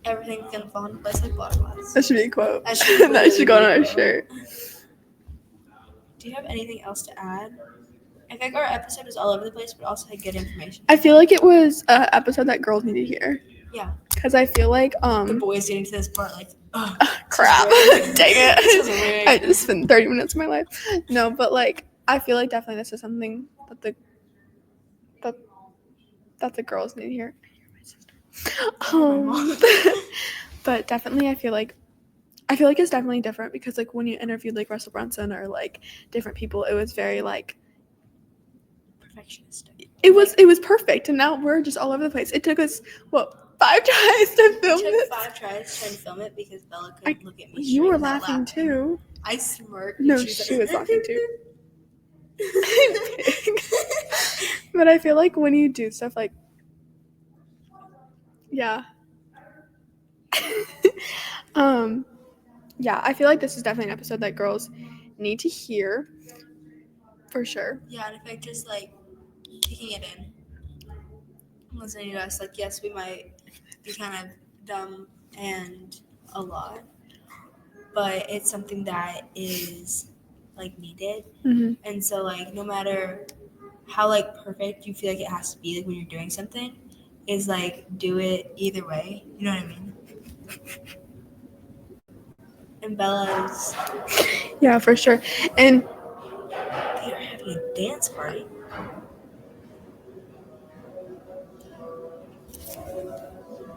Everything's gonna fall into place like Block Blast. That should be a quote. That should go on our shirt. Do you have anything else to add? I think our episode was all over the place, but also had good information. I feel like it was an episode that girls need to hear. Yeah. Because I feel like the boys getting to this part like, oh, crap. Dang it. I just spent 30 minutes of my life. No, but like I feel like definitely this is something that the girls need to hear. But definitely I feel like it's definitely different because like when you interviewed like Russell Brunson or like different people, it was very like perfectionist. It was perfect, and now we're just all over the place. It took us 5 tries to film it. 5 tries trying to film it because Bella couldn't look at me. You were laughing too. I smirked. No, she was laughing too. But I feel like when you do stuff like, yeah. Yeah, I feel like this is definitely an episode that girls need to hear for sure. Yeah, and if I just like kicking it in, listening to us, like yes, we might be kind of dumb and a lot, but it's something that is like needed. Mm-hmm. And so like no matter how like perfect you feel like it has to be like when you're doing something, is like do it either way. You know what I mean? And Bella's Yeah, for sure. And they are having a dance party.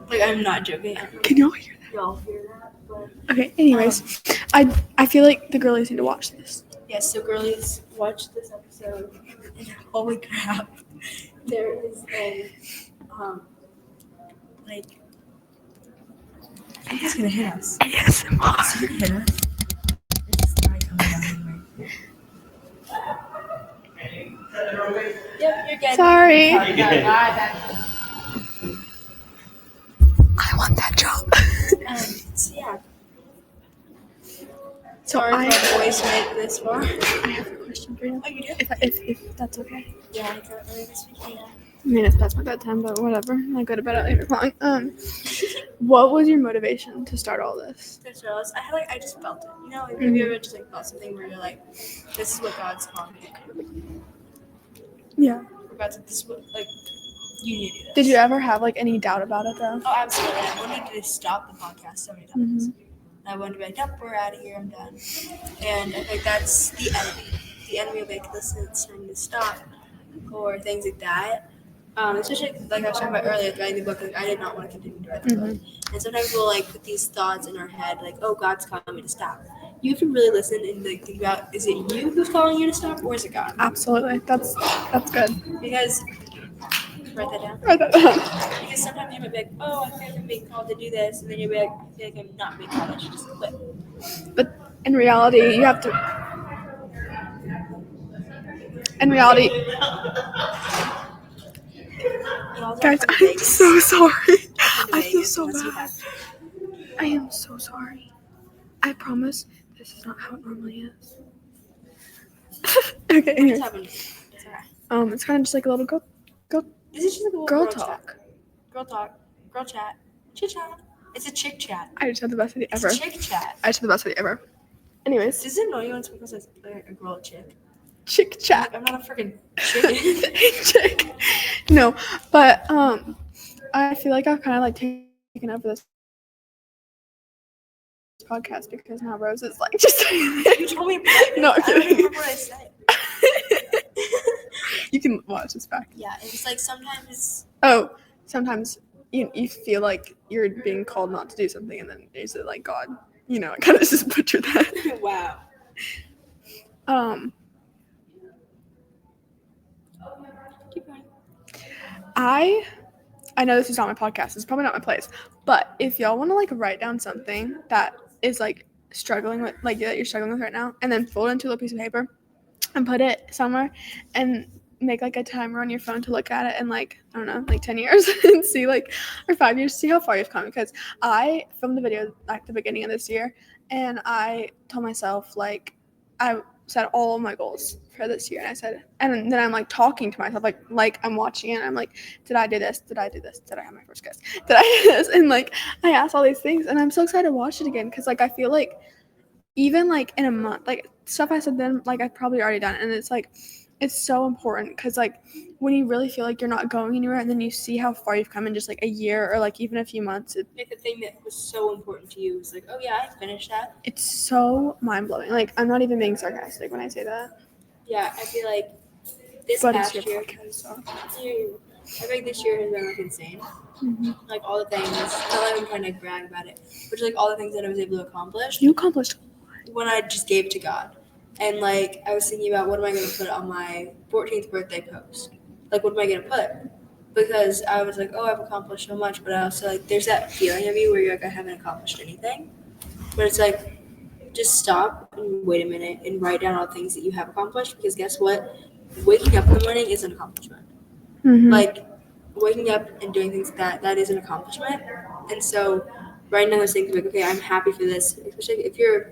Like I'm not joking. can y'all hear Y'all hear that? But that? Okay, anyways, I feel like the girlies need to watch this. yes, so girlies, watch this episode. And holy crap, there is a like he's gonna hit us. ASMR. Is he gonna hit us? It's not coming down anyway. Yep, you're good. Sorry. You're good. I want that job. So yeah. So Sorry I if my voice made it this far. I have a question for you. Oh, you do? If that's okay. Yeah, I got really this weekend. I mean, it's past my bedtime, but whatever. I go to bed at 8 o'clock. What was your motivation to start all this? I just felt it. You know, like, have you ever just like felt something where you're like, this is what God's calling me. Yeah. Or God's like, this is what like you need to do this. Did you ever have like any doubt about it though? Oh, absolutely. I wanted to stop the podcast so many times. I wanted to be like, nope, we're out of here, I'm done. And I think that's the enemy. The enemy will make listen, it's time to stop, or things like that. Especially like I was talking about earlier, writing the book, like I did not want to continue to write the book. And sometimes we'll like put these thoughts in our head, like, oh, God's calling me to stop. You have to really listen and like think about, is it you who's calling you to stop, or is it God? Absolutely. That's good. Because write that down. Write that down. Because sometimes you might be like, oh, I feel like I'm being called to do this, and then you'll be like, I feel like I'm not being called, I should just quit. But in reality, you have to. In reality, guys, I'm so sorry. I feel so bad. I am so sorry. I promise this is not how it normally is. Okay, anyways. It's kind of just like a little This is just like a little girl chat. talk. Girl chat, chit chat. It's a chick chat. I just had the best idea It's ever. a chick chat. I just had the best idea ever. Anyways, Does it annoy you when someone says a girl chick? chick chat. I'm not a freaking chicken. Chick. No, but I feel like I've kind of like taken over this podcast because now Rose is like just saying You told me. No, I'm I don't kidding. remember what I said. You can watch this back. Yeah, it's like sometimes. Oh, sometimes you feel like you're being called not to do something, and then is it like God? You know, I kind of just butchered that. Wow. Keep going. I know this is not my podcast. It's probably not my place. But if y'all want to like write down something that is like struggling with, like that you're struggling with right now, and then fold it into a piece of paper and put it somewhere, and make like a timer on your phone to look at it in like I don't know, like 10 years and see like or 5 years, see how far you've come. Because I filmed the video at the beginning of this year, and I told myself like I set all my goals for this year, and I said, and then I'm like talking to myself like I'm watching it, and I'm like, did I do this? Did I do this? Did I have my first kiss? Did I do this? And like I asked all these things, and I'm so excited to watch it again because like I feel like even like in a month, like stuff I said then, like I've probably already done it, and it's like it's so important because like when you really feel like you're not going anywhere, and then you see how far you've come in just like a year or like even a few months, Like the thing that was so important to you was like, oh yeah, I finished that. it's so mind-blowing. Like I'm not even being sarcastic when I say that. Yeah, I feel like this But past it's your year, podcast, so. I feel like this year has been like insane. Like all the things, not like I'm trying to brag about it, but like all the things that I was able to accomplish You accomplished. when I just gave to God. And like I was thinking about what am I going to put on my 14th birthday post? Like what am I going to put? Because I was like, oh, I've accomplished so much, but I also like there's that feeling of you where you're like I haven't accomplished anything. But it's like just stop and wait a minute and write down all the things that you have accomplished, because guess what? Waking up in the morning is an accomplishment. Mm-hmm. Like, waking up and doing things that is an accomplishment. And so writing down those things, like, okay, I'm happy for this, especially if you're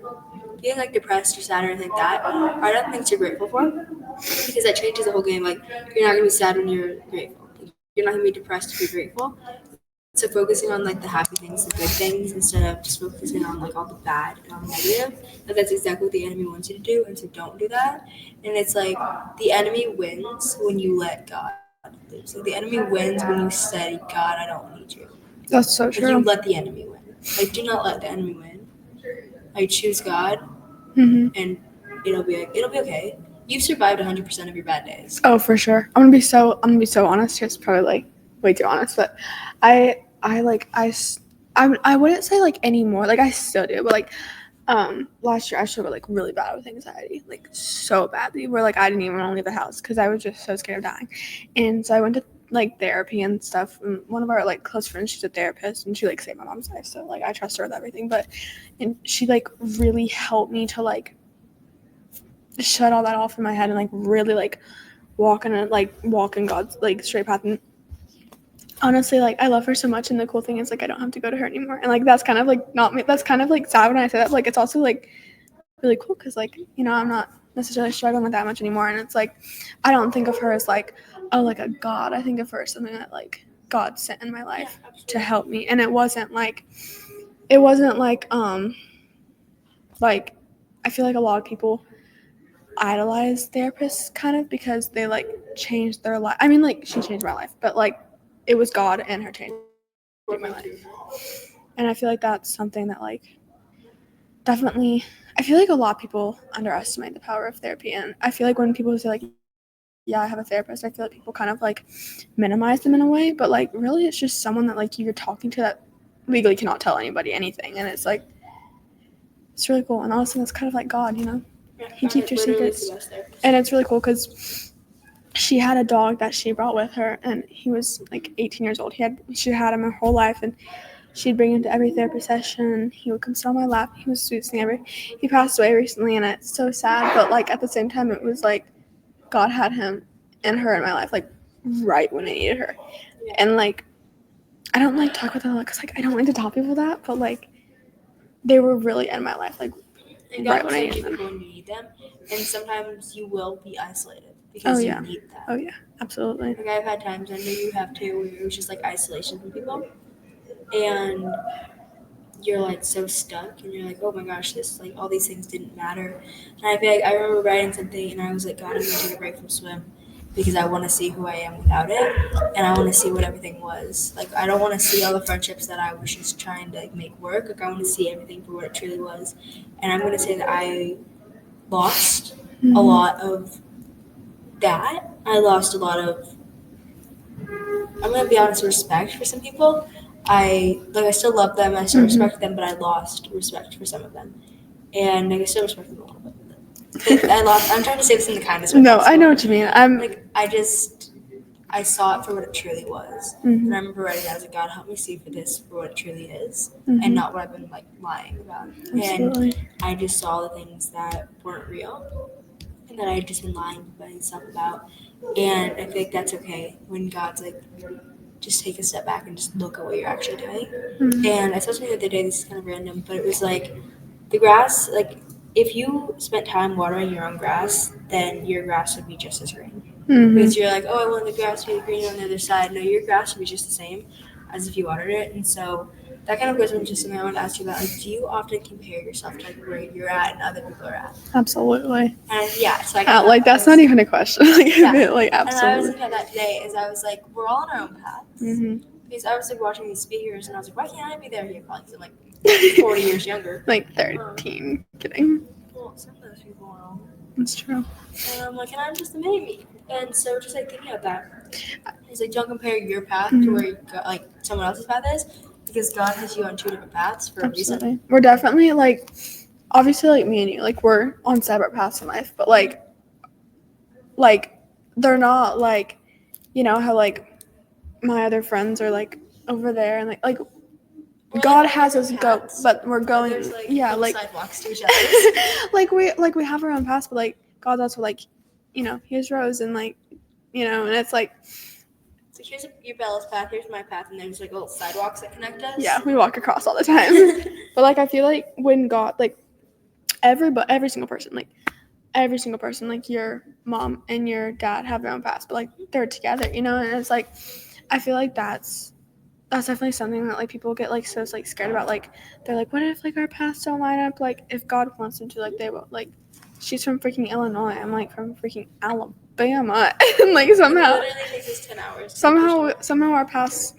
feeling like depressed or sad or anything like that, write down things you're grateful for, because that changes the whole game. Like, you're not gonna be sad when you're grateful. You're not gonna be depressed if you're grateful. So focusing on like the happy things, the good things, instead of just focusing on like all the bad and all the negative. But that's exactly what the enemy wants you to do, and so don't do that. And it's like the enemy wins when you let God lose. Like, the enemy wins when you say, God, I don't need you. That's so Like, you true. let the enemy win. Like, do not let the enemy win. Like, choose God, Mm-hmm. and it'll be okay. You've survived 100% of your bad days. Oh, for sure. I'm gonna be so honest. It's probably like way too honest, but I wouldn't say like anymore. Like I still do, but like last year I struggled like really bad with anxiety, like so badly, where like I didn't even want to leave the house because I was just so scared of dying. And so I went to like therapy and stuff. And one of our like close friends, she's a therapist, and she like saved my mom's life, so like I trust her with everything. And she like really helped me to like shut all that off in my head and like really like walk in God's like straight path. And honestly, like I love her so much, and the cool thing is like I don't have to go to her anymore. And like that's kind of like not me. That's kind of like sad when I say that. But, like it's also like really cool because like I'm not necessarily struggling with that much anymore. And it's like I don't think of her as like like a God. I think of her as something that like God sent in my life to help me. And it wasn't like like I feel like a lot of people idolize therapists kind of because they like changed their life. I mean, like she changed my life, but like it was God and her changing my life. And I feel like that's something that like definitely I feel like a lot of people underestimate the power of therapy. And I feel like when people say like, yeah, I have a therapist, I feel like people kind of like minimize them in a way, but like really it's just someone that like you're talking to that legally cannot tell anybody anything. And it's like it's really cool. And honestly, it's kind of like God, he keeps your secrets. And it's really cool because she had a dog that she brought with her, and he was like 18 years old. She had him her whole life, and she'd bring him to every therapy session. He would come sit on my lap. He was the sweetest thing ever. He passed away recently, and it's so sad. But like at the same time, it was like God had him and her in my life, like right when I needed her. And like I don't like talk about that a lot because like I don't like to tell people that, but like they were really in my life, like and right when I needed people when you need them. And sometimes you will be isolated because you need that. Oh yeah, absolutely. Like I've had times, I know you have too, where it was just like isolation from people, and you're like so stuck, and you're like, oh my gosh, this like all these things didn't matter. And I feel like I remember writing something, and I was like, God, I'm gonna take a break from swim because I want to see who I am without it, and I want to see what everything was. Like I don't want to see all the friendships that I was just trying to like make work. Like I want to see everything for what it truly was. And I'm gonna say that I lost a lot of that. I lost a lot of, I'm gonna be honest, respect for some people. I still love them, I still respect them, but I lost respect for some of them. And like, I still respect them a little bit. I'm trying to say this in the kindest way. No, I know what you mean. I saw it for what it truly was. And I remember writing that, I was like, God, help me see for this for what it truly is, and not what I've been like lying about. Absolutely. And I just saw the things that weren't real, and that I had just been lying to myself about. And I feel like that's okay when God's like, just take a step back and just look at what you're actually doing. And I saw something the other day, this is kind of random, but it was like the grass, like if you spent time watering your own grass, then your grass would be just as green. Because you're like, oh, I want the grass to be green on the other side. No, your grass would be just the same as if you watered it. And so that kind of goes into something I want to ask you about. Like, do you often compare yourself to like where you're at and other people are at? Absolutely. And yeah, so that's not even a question. Absolutely. And I was thinking about that today, is I was like, we're all on our own paths. Because I was like watching these speakers, and I was like, why can't I be there? Here, probably because I'm like 40 years younger. Like 13. Kidding. Well, some of those people are older. That's true. And I'm like, and I'm just a baby. And so just like thinking of that, he's like, don't compare your path to where you go, like someone else's path is, because God has you on two different paths for a reason. We're definitely like, obviously like me and you, like we're on separate paths in life, but like they're not like, how like my other friends are like over there, and like God like, has on us different go, paths, but we're but going. there's, like, Yeah, little like sidewalks to each other's. like we have our own paths, but like God's also like, here's Rose, and like, and it's like, So here's your Bella's path, here's my path, and there's like little sidewalks that connect us. yeah, we walk across all the time. But like I feel like when God, like every single person, like your mom and your dad have their own paths, but like they're together, and it's like I feel like that's definitely something that like people get like so like scared about. Like they're like, what if like our paths don't line up? Like if God wants them to, like they will. Like she's from freaking Illinois, I'm like from freaking Alabama, and like It somehow literally takes us 10 hours. to push it. somehow our paths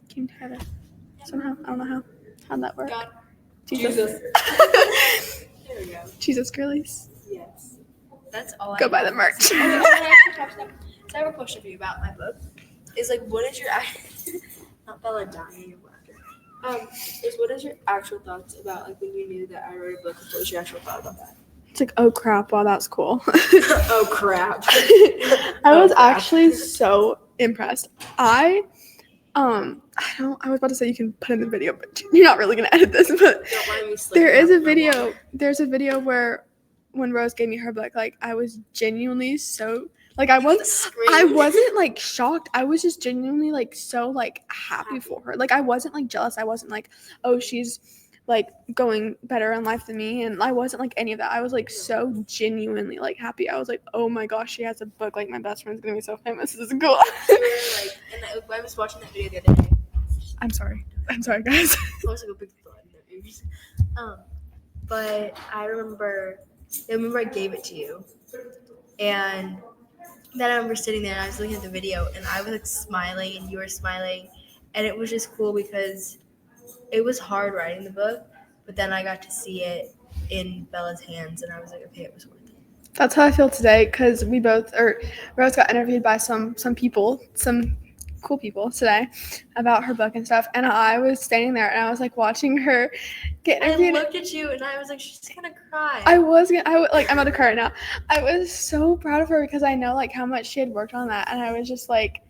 came together. Somehow I don't know how'd that work. God. Jesus. There we go. Jesus girlies. Yes. That's all Go I buy have. the merch. So I have a question for you about my book. Is like, what is your not Bella dying of laughter. What is your actual thoughts about like when you knew that I wrote a book? What was your actual thought about that? It's like, oh crap, wow, that's cool. Oh crap. I was actually so impressed. I was about to say you can put in the video, but you're not really gonna edit this, but Don't mind me slipping there's up a my video water. there's a video where when Rose gave me her book, like I was genuinely so like I wasn't like shocked. I was just genuinely like so like happy for her. Like I wasn't like jealous. I wasn't like, oh, she's like going better in life than me, and I wasn't like any of that. I was like so genuinely like happy. I was like, oh my gosh, she has a book. Like my best friend's gonna be so famous. This is cool. You were like, and I was watching that video the other day. I'm sorry guys. I was like a big blood in their ears. But I remember I gave it to you, and then I remember sitting there and I was looking at the video and I was like smiling and you were smiling, and it was just cool because it was hard writing the book, but then I got to see it in Bella's hands and I was like, okay, it was worth it. That's how I feel today, because Rose got interviewed by some people, some cool people today about her book and stuff, and I was standing there and I was like watching her get interviewed. I looked at you and I was like, she's gonna cry. I'm about to cry right now. I was so proud of her because I know like how much she had worked on that, and I was just like,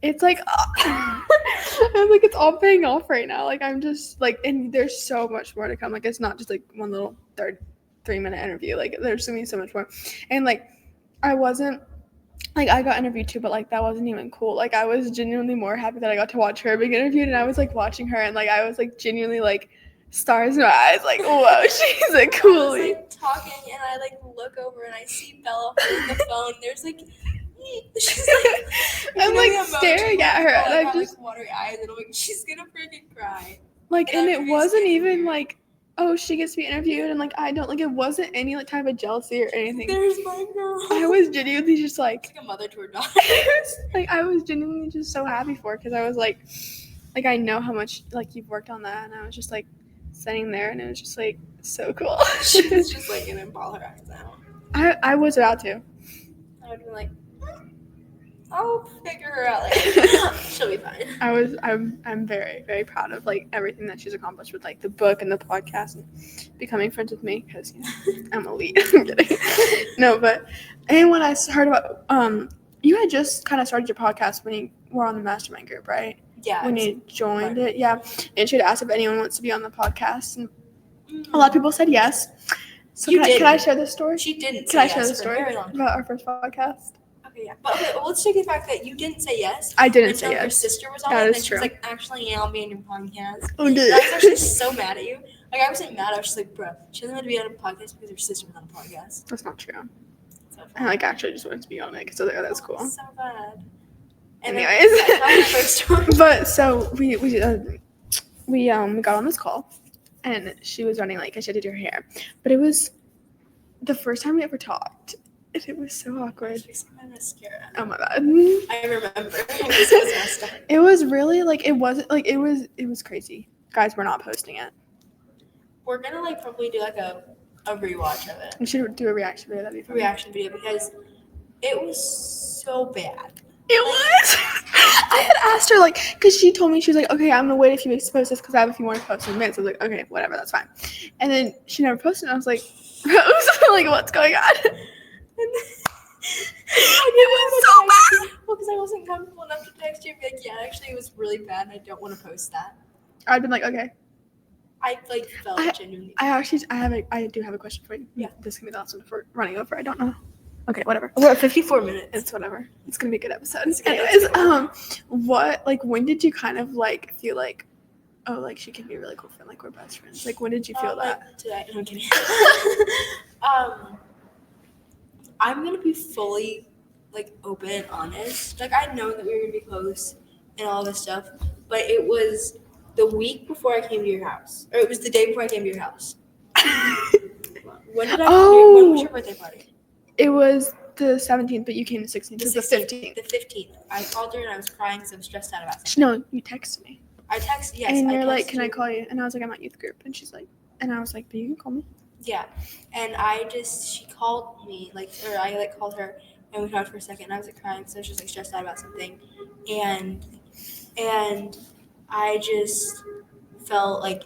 it's like I'm like, it's all paying off right now. Like I'm just like, and there's so much more to come. Like it's not just like one little 3-minute interview. Like there's gonna be so much more. And like I wasn't like, I got interviewed too, but like that wasn't even cool. Like I was genuinely more happy that I got to watch her being interviewed, and I was like watching her and like I was like genuinely like stars in my eyes, like whoa, she's a coolie. I was like talking and I like look over and I see Bella holding the phone. There's like she's like I'm like staring at her, and I I got just like watery eyes and I'm like, she's gonna freaking cry. like, and I'm it really wasn't scared. even like, oh, she gets to be interviewed, and like I don't, like it wasn't any like type of jealousy or anything. There's my girl. I was genuinely just like, It's like a mother to her daughter. like I was genuinely just so happy for her, because I was like I know how much like you've worked on that, and I was just like sitting there, and it was just like so cool. She's just like gonna ball her eyes out. I was about to. I would be like, I'll figure her out later. She'll be fine. I'm very, very proud of like everything that she's accomplished with like the book and the podcast and becoming friends with me, because I'm elite. I'm kidding. No, but when I heard about you had just kind of started your podcast when you were on the mastermind group, right? Yeah. When you joined it, yeah. And she had asked if anyone wants to be on the podcast, and a lot of people said yes. So can I share this story? She didn't. Can I share the story about our first podcast? Okay, yeah. But okay, well, let's take the fact that you didn't say yes. I didn't say Your yes. sister was on That it, is and she true. was like, actually, yeah, I'll be on your podcast. Oh, And I was actually so mad at you. Like, I wasn't mad. I was just like, bro, she doesn't want to be on a podcast because her sister was on a podcast. That's not true. So I like actually just wanted to be on it, because that's cool. So bad. And Anyways. then, tell me the first story. But so we got on this call, and she was running late because she had to do her hair. But it was the first time we ever talked, and it was so awkward. She's my mascara. Oh my bad. I remember. It was messed up. It was really like, it wasn't like, it was crazy. Guys, we're not posting it. We're gonna like probably do like a rewatch of it. We should do a reaction video. That'd be fun. Reaction video, because it was so bad. It was. I had asked her, like, because she told me, she was like, okay, I'm gonna wait a few weeks to post this because I have a few more to post in minutes. I was like, okay, whatever, that's fine. And then she never posted it. I was like, Rose, like, what's going on? And it was so bad. Well, because I wasn't comfortable enough to text you and be like, yeah, actually, it was really bad and I don't want to post that. I'd been like, okay. I like felt genuinely. I do have a question for you. Yeah. This can be the last one before running over. I don't know. Okay, whatever. We're at 54 minutes. It's whatever. It's gonna be a good episode. It's okay, Anyways, it's what like when did you kind of like feel like, oh, like she can be a really cool friend, like we're best friends? Like when did you feel that? Like today. No, I'm kidding. I'm gonna be fully like open and honest. Like I know that we were gonna be close and all this stuff, but it was the week before I came to your house, or it was the day before I came to your house. When did I? When was your birthday party? It was the 17th, but you came the 16th. It was the 15th. The 15th. I called her and I was crying because I was stressed out about something. No, you texted me. I texted, yes. And you're like, can I call you? And I was like, I'm at youth group. And she's like, and I was like, but you can call me. Yeah. And she called me, I called her and we talked for a second and I was like crying because I was just like stressed out about something. And I just felt like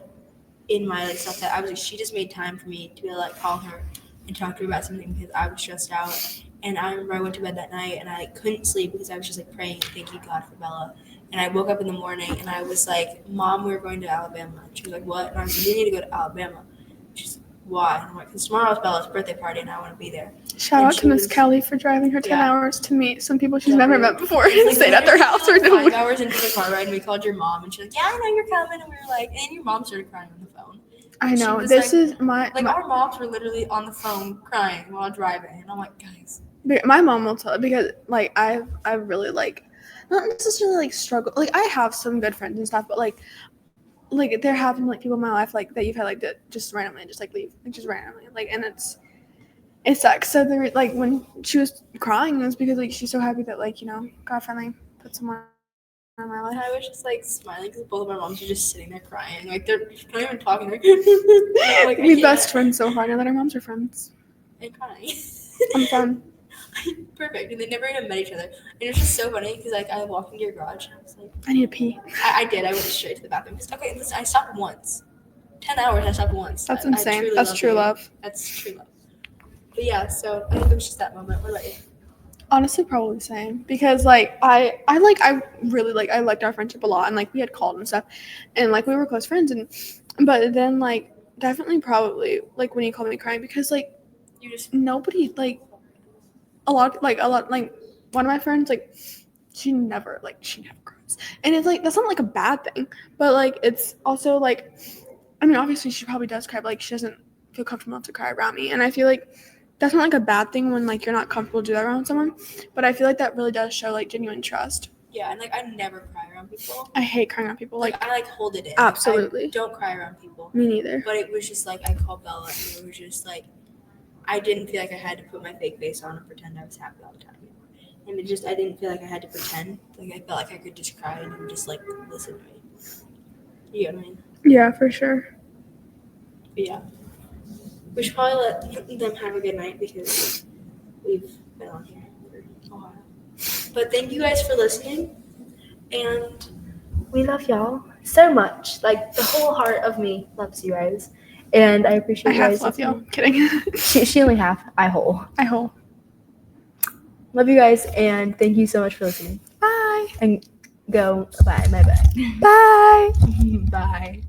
in my like stuff that I was like, she just made time for me to be able to like call her and talk to her about something because I was stressed out. And I remember I went to bed that night and I like couldn't sleep because I was just like praying and thanking God for Bella. And I woke up in the morning and I was like, Mom, we're going to Alabama. And she was like, what? And I was like, you need to go to Alabama. She's like, why? And I'm like, because tomorrow's Bella's birthday party and I want to be there. Shout out to Miss Kelly for driving her 10 hours to meet some people she's never met before and stayed at their house for 5 hours into the car ride and we called your mom and she's like, yeah, I know you're coming. And we were like, and your mom started crying on the phone. I know. This is my our moms were literally on the phone crying while driving. And I'm like, guys. My mom will tell because like I really like not necessarily like struggle. Like I have some good friends and stuff, but like there have been like people in my life like that you've had like that just randomly just like leave like just randomly like, and it sucks. So there like when she was crying it was because like she's so happy that like, you know, God finally put someone in my life. And I was just like smiling because both of our moms are just sitting there crying, like they're not even talking. They're like, we best friends so hard now that our moms are friends. And crying. I'm fun. Perfect. And they never even met each other. And it's just so funny because like I walked into your garage and I was like, I need to pee. I did. I went straight to the bathroom. Okay, listen, I stopped once. 10 hours I stopped once. That's insane. That's true love. That's true love. But yeah, so I think it was just that moment. What about you? Honestly, probably the same because like I really like I liked our friendship a lot and like we had called and stuff and like we were close friends and but then like definitely probably like when you called me crying because like you just nobody like a lot like one of my friends like she never cries and it's like that's not like a bad thing but like it's also like I mean obviously she probably does cry but like she doesn't feel comfortable enough to cry around me and I feel like that's not like a bad thing when like you're not comfortable to do that around someone but I feel like that really does show like genuine trust. Yeah, and like I never cry around people. I hate crying around people. Like I like hold it in. Absolutely. I don't cry around people. Me neither. But it was just like I called Bella and it was just like I didn't feel like I had to put my fake face on and pretend I was happy all the time. And it just I didn't feel like I had to pretend. Like I felt like I could just cry and you just like listen to me. You know what I mean? Yeah, for sure. But yeah. We should probably let them have a good night because we've been on here for a while. But thank you guys for listening. And we love y'all so much. Like the whole heart of me loves you guys. And I appreciate you guys. I half love y'all. Kidding. She only half. I whole. Love you guys and thank you so much for listening. Bye. And go bye. My bad. Bye. Bye.